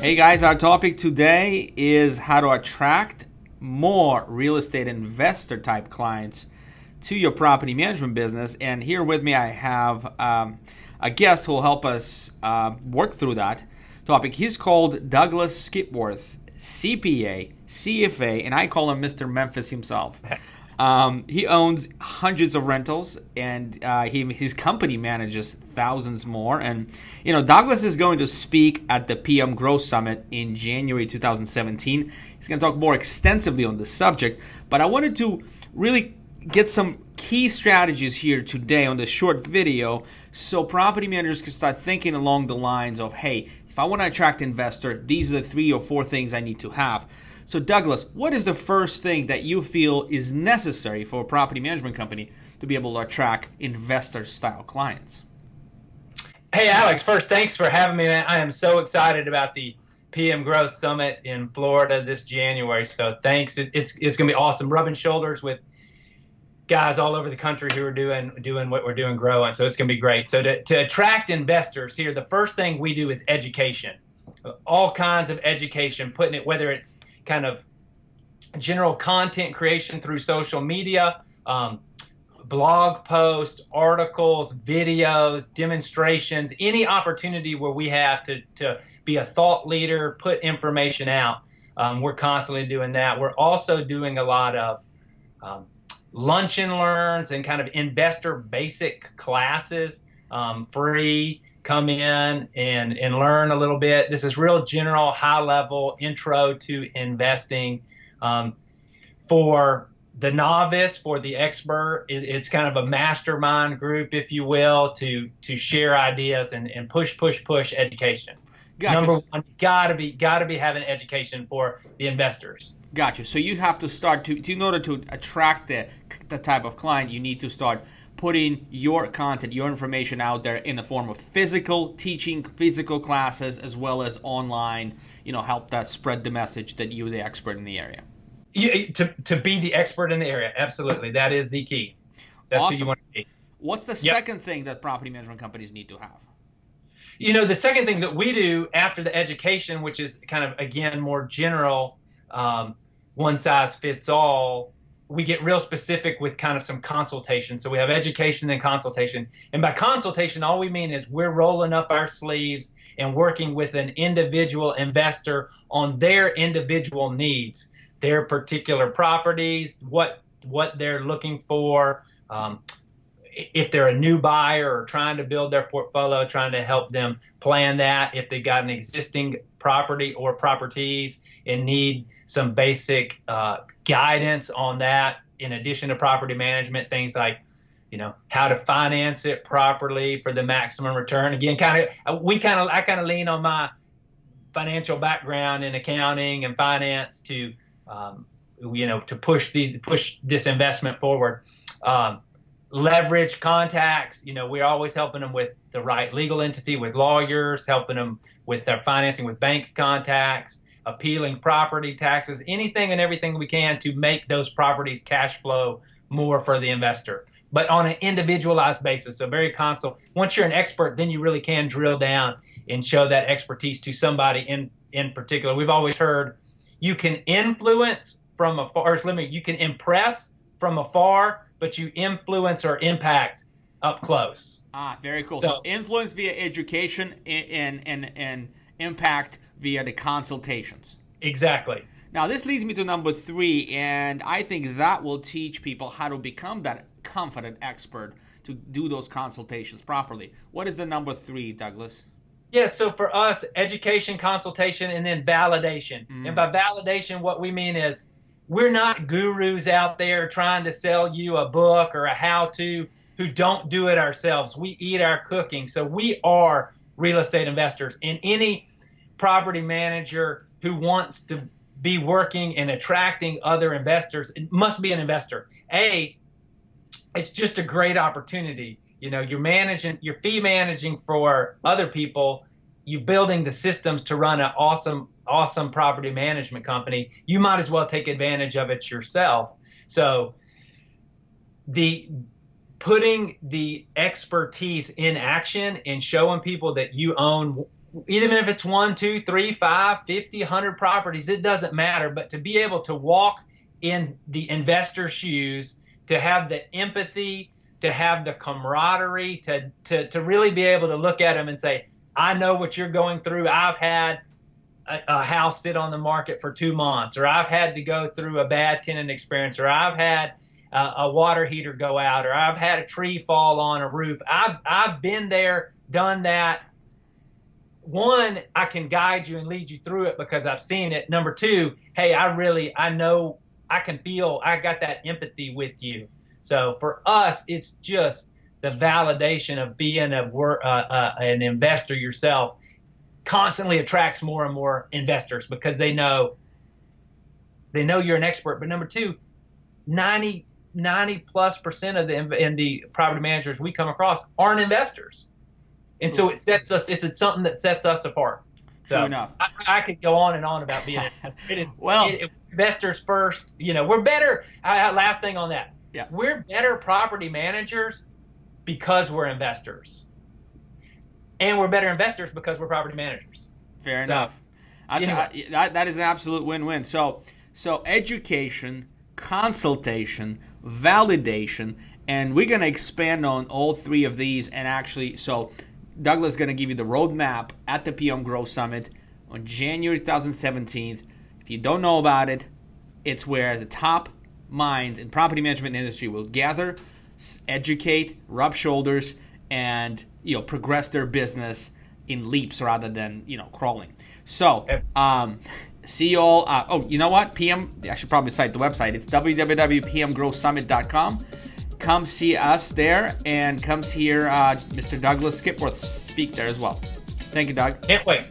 Hey guys, our topic today is how to attract more real estate investor type clients to your property management business. And here with me I have a guest who will help us work through that topic. He's called Douglas Skipworth, CPA, CFA, and I call him Mr. Memphis himself. He owns hundreds of rentals, and his company manages thousands more. And Douglas is going to speak at the PM Growth Summit in January 2017. He's going to talk more extensively on this subject, but I wanted to really get some key strategies here today on this short video so property managers can start thinking along the lines of, hey, if I want to attract investor, these are the 3 or 4 things I need to have. So Douglas, what is the first thing that you feel is necessary for a property management company to be able to attract investor-style clients? Hey, Alex, first, thanks for having me, man. I am so excited about the PM Growth Summit in Florida this January. So thanks. It's going to be awesome. Rubbing shoulders with guys all over the country who are doing what we're doing, growing. So it's going to be great. So to attract investors here, the first thing we do is education. All kinds of education, putting it, whether it's kind of general content creation through social media, blog posts, articles, videos, demonstrations, any opportunity where we have to be a thought leader, put information out. We're constantly doing that. We're also doing a lot of lunch and learns and kind of investor basic classes, free. Come in and learn a little bit. This is real general, high-level intro to investing. For the novice, for the expert, it's kind of a mastermind group, if you will, to share ideas and push education. Gotcha. Number one, gotta be having education for the investors. Gotcha. So you have to start in order to attract the type of client, you need to start putting your content, your information out there in the form of physical teaching, physical classes, as well as online, help that spread the message that you're the expert in the area. To be the expert in the area, absolutely. That is the key. That's awesome. Who you want to be. What's the second thing that property management companies need to have? The second thing that we do after the education, which is kind of, again, more general, one size fits all, we get real specific with kind of some consultation. So we have education and consultation. And by consultation, all we mean is we're rolling up our sleeves and working with an individual investor on their individual needs, their particular properties, what they're looking for, if they're a new buyer or trying to build their portfolio, trying to help them plan that, if they've got an existing property or properties and need some basic guidance on that, in addition to property management, things like, how to finance it properly for the maximum return. Again, I kind of lean on my financial background in accounting and finance to push this investment forward. Leverage contacts, we're always helping them with the right legal entity, with lawyers, helping them with their financing, with bank contacts, appealing property taxes, anything and everything we can to make those properties cash flow more for the investor, but on an individualized basis. So very once you're an expert, then you really can drill down and show that expertise to somebody in particular. We've always heard you can influence from afar, you can impress from afar, but you influence or impact up close. Very cool. So influence via education and impact via the consultations. Exactly. Now this leads me to number 3, and I think that will teach people how to become that confident expert to do those consultations properly. What is the number 3, Douglas? Yeah, so for us, education, consultation, and then validation. And by validation, what we mean is we're not gurus out there trying to sell you a book or a how-to who don't do it ourselves. We eat our cooking. So we are real estate investors. And any property manager who wants to be working and attracting other investors, it must be an investor. It's just a great opportunity. You're fee managing for other people. You're building the systems to run an awesome property management company. You might as well take advantage of it yourself. So the putting the expertise in action and showing people that you own, even if it's 1, 2, 3, 5, 50, 100 properties, it doesn't matter. But to be able to walk in the investor's shoes, to have the empathy, to have the camaraderie, to really be able to look at them and say, I know what you're going through. I've had a house sit on the market for 2 months, or I've had to go through a bad tenant experience, or I've had a water heater go out, or I've had a tree fall on a roof. I've been there, done that. One, I can guide you and lead you through it because I've seen it. Number two, hey, I know, I can feel, I got that empathy with you. So for us, it's just the validation of being an investor yourself constantly attracts more and more investors because they know you're an expert. But number two, 90+% of the property managers we come across aren't investors. And so it's something that sets us apart. So True enough. I could go on and on about being an investor. Investors first, we're better. Last thing on that. Yeah. We're better property managers because we're investors. And we're better investors because we're property managers. Fair enough. That is an absolute win-win. So education, consultation, validation, and we're going to expand on all three of these. And actually, so Douglas is going to give you the roadmap at the PM Growth Summit on January 2017. If you don't know about it, it's where the top minds in property management industry will gather, educate, rub shoulders, and progress their business in leaps rather than crawling. So see you all. You know what? I should probably cite the website. It's www.pmgrowthsummit.com. Come see us there, and come hear Mr. Douglas Skipworth speak there as well. Thank you, Doug. Can't wait.